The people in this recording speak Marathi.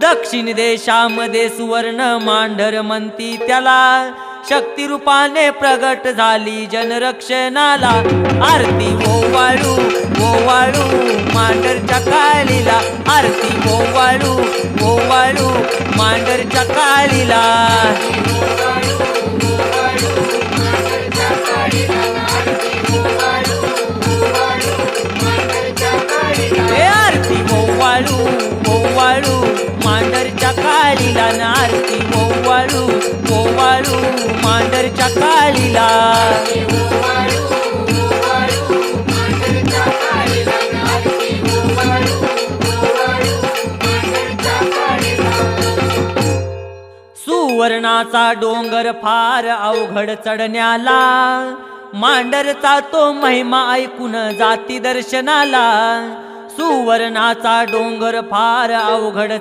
दक्षिण देशामध्ये सुवर्ण मांढर म्हणती त्याला, शक्ती रूपाने प्रगट झाली जनरक्षणाला। आरती ओवाळू ओवाळू मांढरच्या काळीला, आरती ओवाळू ओवाळू मांढरच्या काळीला। आरती ओवाळू ओवाळू मांढरच्या काळीला, आरती ओवाळू ओवाळू मांढरच्या काळीला। सुवर्णाचा डोंगर फार अवघड चढण्याला, मांढरचा तो महिमा ऐकून जाती दर्शनाला। सुवर्णाचा डोंगर फार अवघड